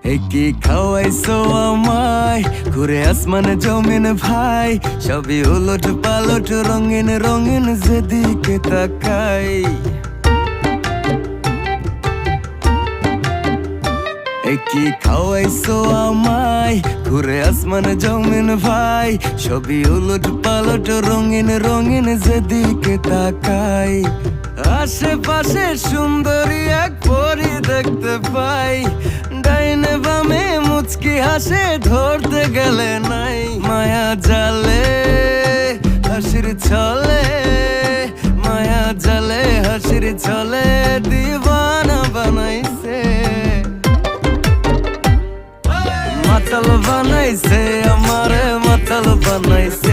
কি খাওয়াইছো আমায় ঘুরে আসমানে জমিন ভাই, সবই উলট পালট রঙিন রঙিন যেদিকে তাকাই। কি খাওয়াইছো আমায় ঘুরে আসমানে জমিন ভাই, সবই উলট পালট রঙিন রঙিন যেদিকে তাকাই। আশেপাশে সুন্দরী এক পরি দেখতে পাই, ডাইনে বামে মুচকি হাসে ধরতে গেলে নাই। মায়া জালে হাসির ছলে, মায়া জালে হাসির ছলে দিওয়ানা বানাইছে। মাতাল বানাইছে আমারে মাতাল বানাইছে।